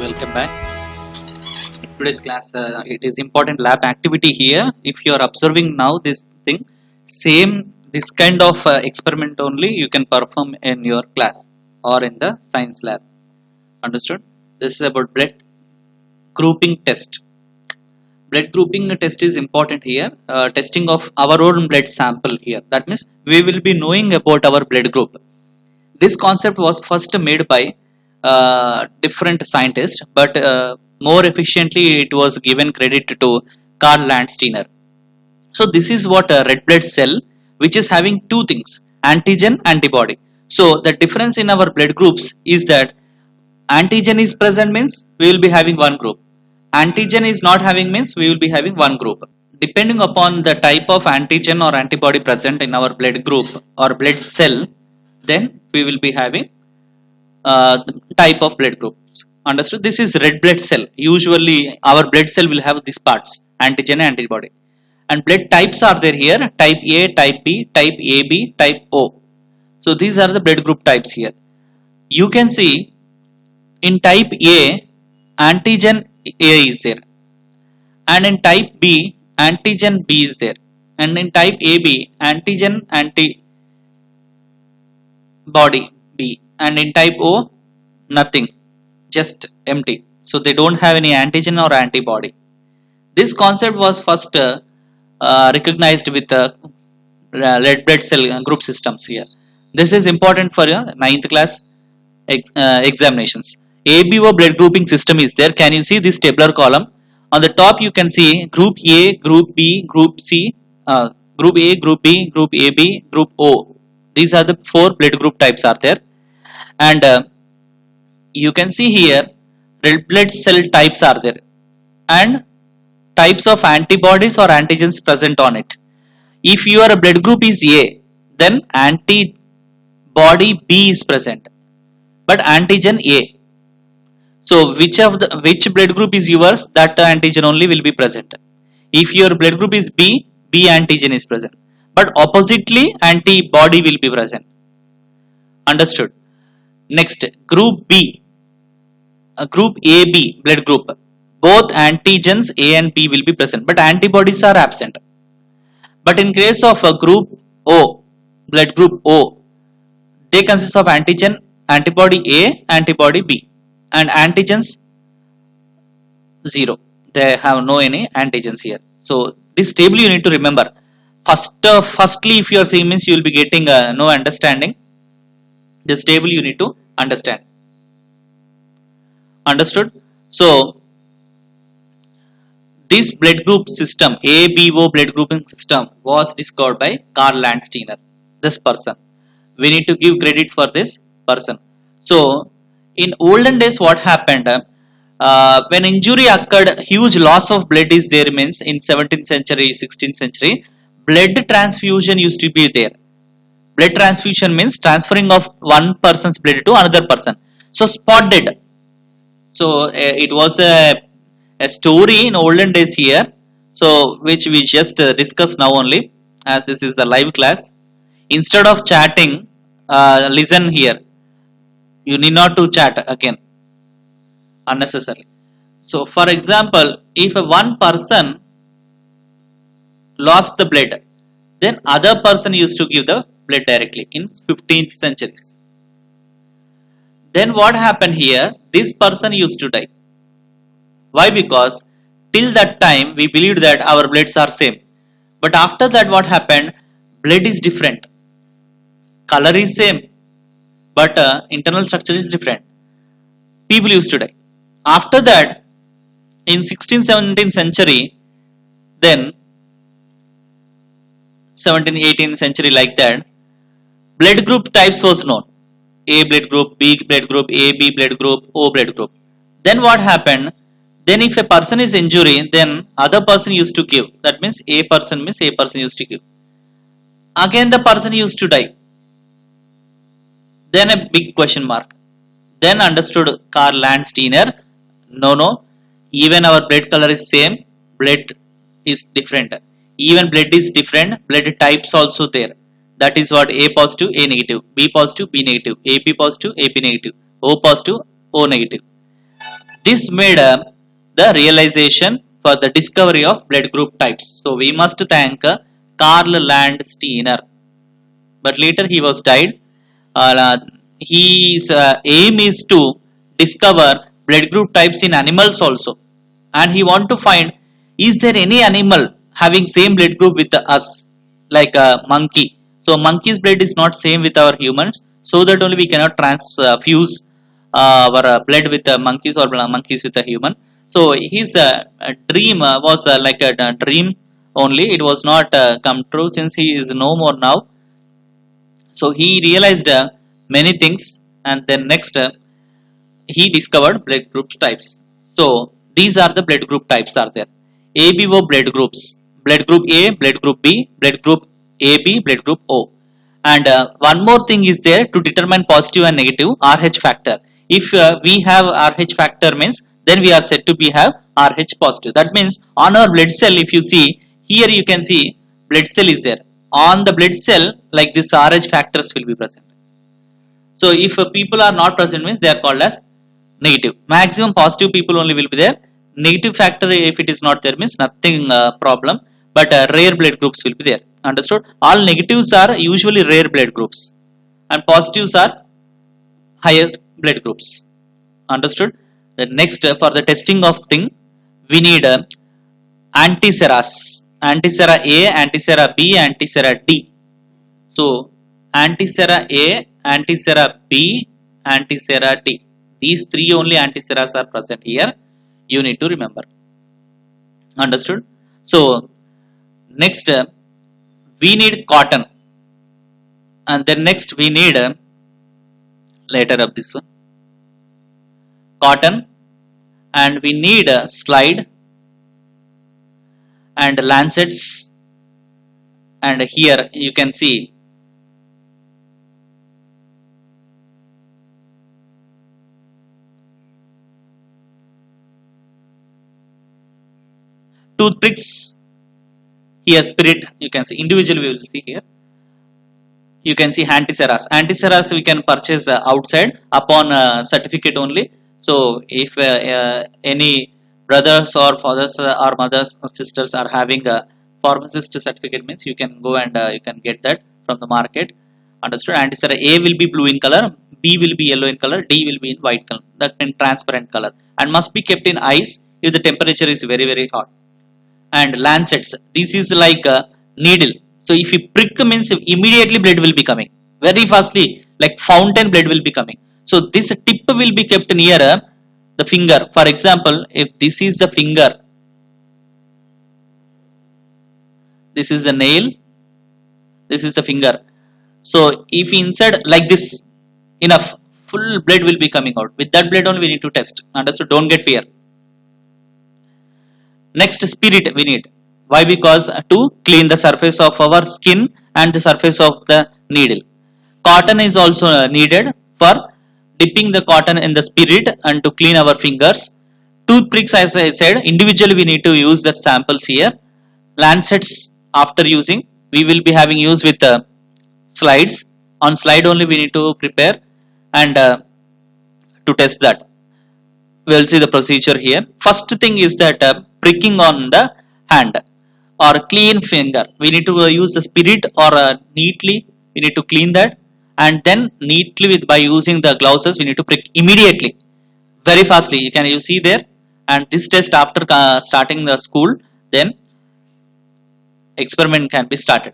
welcome back. Today's class, it is important lab activity here. If you are observing now this thing, this kind of experiment only you can perform in your class or in the science lab. Understood? This is about blood grouping test. Blood grouping test is important here. Testing of our own blood sample here. That means we will be knowing about our blood group. This concept was first made by different scientists, but more efficiently it was given credit to Karl Landsteiner. So this is what a red blood cell, which is having two things, antigen, antibody. So the difference in our blood groups is that antigen is present means we will be having one group. Antigen is not having means we will be having one group. Depending upon the type of antigen or antibody present in our blood group or blood cell, then we will be having the type of blood groups. Understood? This is red blood cell. Usually our blood cell will have these parts, antigen and antibody. And blood types are there here, type A, type B, type AB, type O. So these are the blood group types here. You can see in type A, antigen A is there. And in type B, antigen B is there. And in type AB, antigen antibody B. And in type O, nothing, just empty. So they don't have any antigen or antibody. This concept was first recognized with red blood cell group systems here. This is important for 9th class examinations. ABO blood grouping system is there. Can you see this tabular column? On the top you can see group A, group B, group C, group A, group B, group AB, group O. These are the 4 blood group types are there. And you can see here red blood cell types are there and types of antibodies or antigens present on it. If your blood group is A, then antibody B is present, but antigen A. So which blood group is yours, that antigen only will be present. If your blood group is B, B antigen is present, but oppositely antibody will be present. Understood? Next, group B, group AB blood group, both antigens A and B will be present, but antibodies are absent. But in case of group O, blood group O, they consist of antigen, antibody A, antibody B, and antigens 0. They have no any antigens here. So this table you need to remember. Firstly, if you are seeing means you will be getting no understanding. This table you need to understand. Understood? So this blood group system, ABO blood grouping system, was discovered by Karl Landsteiner. This person. We need to give credit for this person. So in olden days, what happened? When injury occurred, huge loss of blood is there means in 17th century, 16th century, blood transfusion used to be there. Blood transfusion means transferring of one person's blood to another person. So spot dead. So it was a story in olden days here. So which we just discussed now only, as this is the live class. Instead of chatting, listen here. You need not to chat again unnecessarily. So for example, if one person lost the blood, then other person used to give the blood directly in 15th centuries. Then what happened here? This person used to die. Why? Because till that time we believed that our bloods are same. But after that what happened? Blood is different. Color is same. But internal structure is different. People used to die. After that, in 16th, 17th century, then 17th, 18th century like that, blood group types was known. A blood group, B blood group, AB blood group, O blood group. Then what happened? Then if a person is injured, then other person used to give. That means A person used to give. Again the person used to die. Then a big question mark. Then understood Karl Landsteiner, no, even our blood color is same, blood is different. Even blood is different, blood types also there. That is what A positive, A negative, B positive, B negative, AB positive, AB negative, O positive, O negative. This made the realization for the discovery of blood group types. So we must thank Karl Landsteiner. But later he was died. Uh, his aim is to discover blood group types in animals also, and he want to find, is there any animal having same blood group with us, like a monkey. So monkey's blood is not same with our humans, so that only we cannot transfuse our blood with monkeys or monkeys with a human. So his dream was like a dream only. It was not come true, since he is no more now. So he realized many things, and then next he discovered blood group types. So these are the blood group types are there. ABO blood groups: blood group A, blood group B, blood group AB, blood group O. And one more thing is there to determine positive and negative: RH factor. If we have RH factor, means then we are said to be have RH positive. That means on our blood cell, if you see here, you can see blood cell is there. On the blood cell, like this, RH factors will be present. So if people are not present, means they are called as negative. Maximum positive people only will be there. Negative factor, if it is not there, means nothing problem, but rare blood groups will be there. Understood? All negatives are usually rare blood groups, and positives are higher blood groups. Understood? The next, for the testing of thing, we need antiseras: antisera A, antisera B, antisera D. So antisera A, antisera B, antisera D. These three only antiseras are present here. You need to remember. Understood? So next we need cotton, and then next we need later of this one, cotton, and we need a slide and lancets, and here you can see toothpicks, here spirit, you can see individual, we will see here. You can see antiseras. Antiseras we can purchase outside upon certificate only. So if any brothers or fathers or mothers or sisters are having a pharmacist certificate, means you can go and you can get that from the market. Understood? Antisera A will be blue in color, B will be yellow in color, D will be in white color, that means transparent color, and must be kept in ice if the temperature is very very hot. And lancets, this is like a needle. So if you prick, means immediately blood will be coming very fastly, like fountain blood will be coming. So this tip will be kept near the finger. For example, if this is the finger, this is the nail, this is the finger. So if inside like this, enough, full blood will be coming out. With that blood only we need to test. Understood? Don't get fear. Next, spirit we need. Why? Because to clean the surface of our skin and the surface of the needle. Cotton is also needed for dipping the cotton in the spirit and to clean our fingers. Toothpicks, as I said, individually we need to use the samples here. Lancets, after using, we will be having use with slides. On slide only we need to prepare and to test that. We will see the procedure here. First thing is that pricking on the hand or clean finger. We need to use the spirit or neatly we need to clean that, and then neatly by using the gloves we need to prick immediately, very fastly. You see there, and this test after starting the school, then experiment can be started.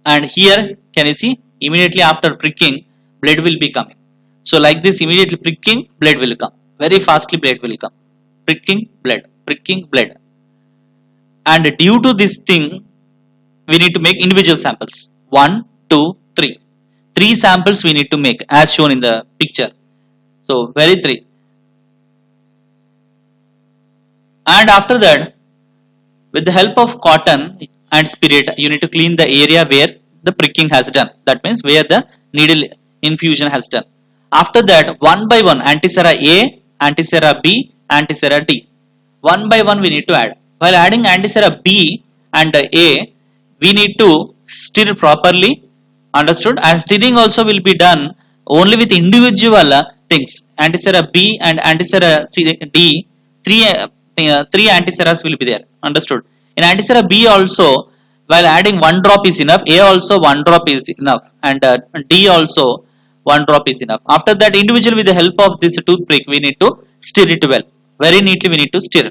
And here can you see, immediately after pricking blood will be coming. So like this, immediately pricking, blood will come, very fastly blood will come, pricking blood. And due to this thing, we need to make individual samples. 1, 2, 3. 3 samples we need to make as shown in the picture. So very 3. And after that, with the help of cotton and spirit, you need to clean the area where the pricking has done. That means where the needle infusion has done. After that, one by one, antisera A, antisera B, antisera D. One by one we need to add. While adding antisera B and A, we need to stir properly. Understood? And stirring also will be done only with individual things. Antisera B and Antisera D, three Antiseras will be there. Understood? In Antisera B also, while adding one drop is enough, A also one drop is enough, and D also one drop is enough. After that, individually with the help of this toothpick, we need to stir it well. Very neatly we need to stir.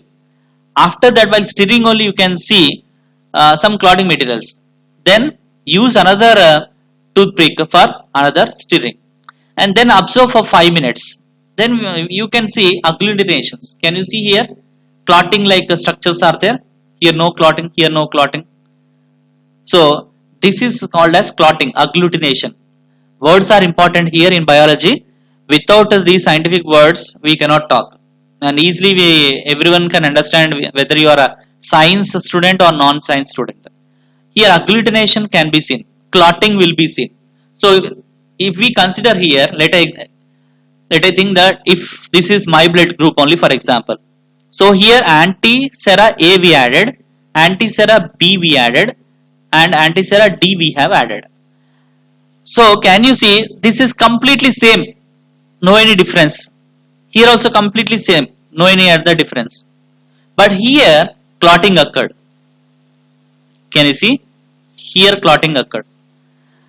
After that, while stirring only, you can see some clotting materials. Then use another toothpick for another stirring, and then observe for 5 minutes. Then you can see agglutinations. Can you see here? Clotting like structures are there. Here no clotting, here no clotting. So this is called as clotting, agglutination. Words are important here in biology. Without these scientific words, we cannot talk. And easily everyone can understand whether you are a science student or non-science student. Here agglutination can be seen. Clotting will be seen. So if we consider here, let I think that if this is my blood group only, for example. So here anti-sera A we added, anti-sera B we added, and anti-sera D we have added. So can you see this is completely same, no any difference. Here also completely same, no any other difference. But here clotting occurred. Can you see? Here clotting occurred.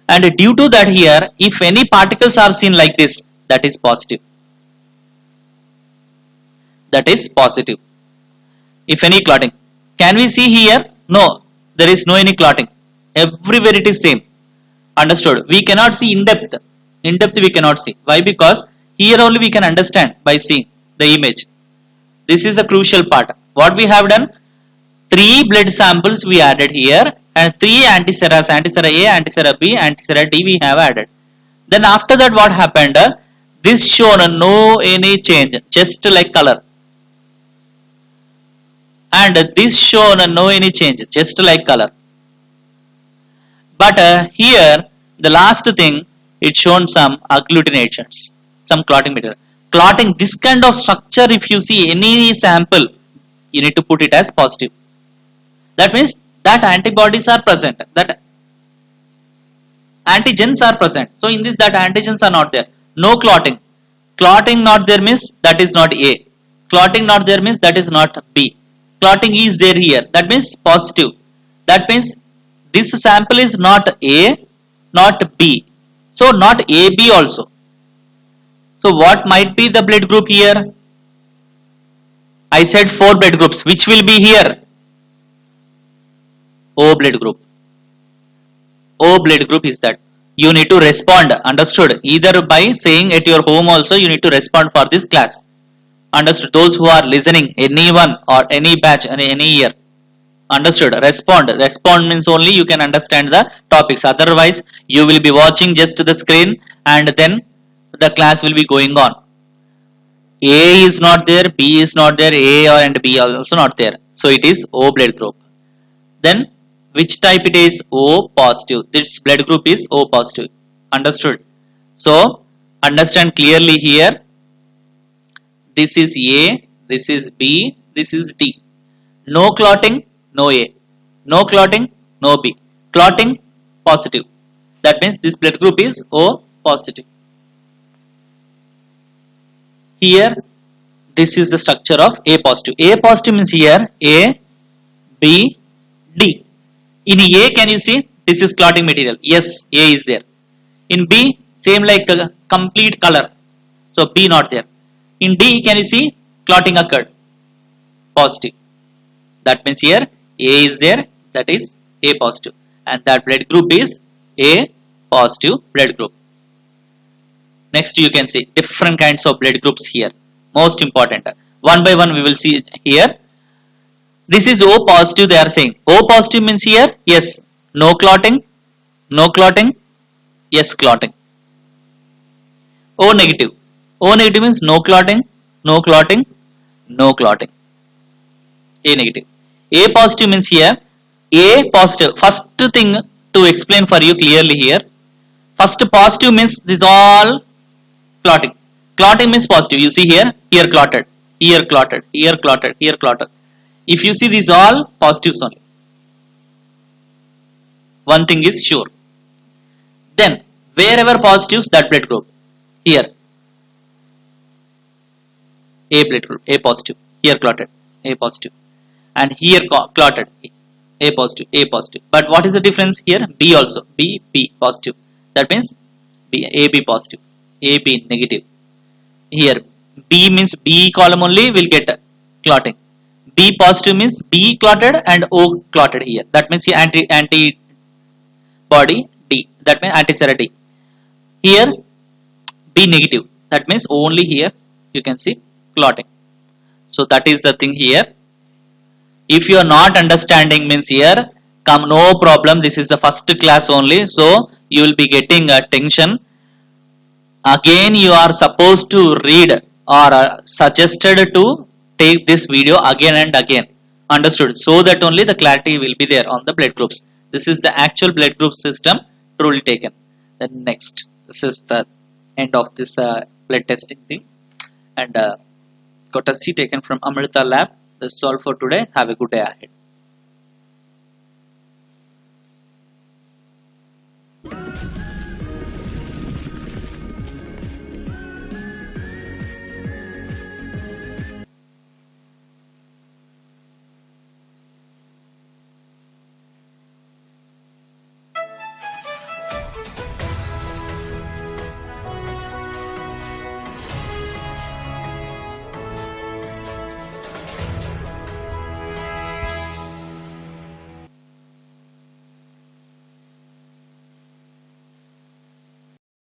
And due to that here, if any particles are seen like this, that is positive. That is positive. If any clotting. Can we see here? No, there is no any clotting. Everywhere it is same. Understood? We cannot see in depth. In depth we cannot see. Why? Because here only we can understand by seeing the image. This is a crucial part. What we have done? 3 blood samples we added here, and 3 antiseras, antisera A, antisera B, antisera D we have added. Then after that what happened? This shown no any change, just like color. And this shown no any change, just like color. But here the last thing, it shown some agglutinations, some clotting material. Clotting, this kind of structure, if you see any sample, you need to put it as positive. That means that antibodies are present, that antigens are present. So in this, that antigens are not there. No clotting. Clotting not there means that is not A. Clotting not there means that is not B. Clotting is there here. That means positive. That means this sample is not A, not B. So not AB also. So what might be the blood group here? I said 4 blood groups. Which will be here? O blood group. O blood group is that. You need to respond. Understood? Either by saying at your home also, you need to respond for this class. Understood? Those who are listening, anyone or any batch, any year. Understood? Respond. Respond means only you can understand the topics. Otherwise, you will be watching just the screen and then the class will be going on. A is not there, B is not there, A and B are also not there. So it is O blood group. Then which type it is? O positive. This blood group is O positive. Understood? So understand clearly here. This is A, this is B, this is D. No clotting, no A. No clotting, no B. Clotting, positive. That means this blood group is O positive. Here, this is the structure of A positive. A positive means here A, B, D. In A, can you see? This is clotting material. Yes, A is there. In B, same like complete color. So B not there. In D, can you see? Clotting occurred. Positive. That means here A is there. That is A positive. And that blood group is A positive blood group. Next you can see different kinds of blood groups here. Most important. One by one we will see here. This is O positive, they are saying. O positive means here, yes, no clotting, no clotting, yes clotting. O negative. O negative means no clotting, no clotting, no clotting. A negative. A positive means here, A positive. First thing to explain for you clearly here. First positive means this all clotting. Clotting means positive. You see here, here clotted, here clotted, here clotted, here clotted. If you see these all positives only. One thing is sure. Then wherever positives, that blood group. Here. A blood group, A positive. Here clotted, A positive, and here clotted, A positive, A positive. But what is the difference here? B also, B positive. That means AB positive, AB negative. Here B means B column only will get clotting. B positive means B clotted and O clotted here. That means here antibody D. That means antisera D. Here B negative. That means only here you can see clotting. So that is the thing here. If you are not understanding means here, come no problem. This is the first class only. So you will be getting a tension. Again you are supposed to read or suggested to take this video again and again. Understood? So that only the clarity will be there on the blood groups. This is the actual blood group system truly taken. Then next, this is the end of this blood testing thing, and got a C taken from Amrita lab. That's all for today. Have a good day ahead.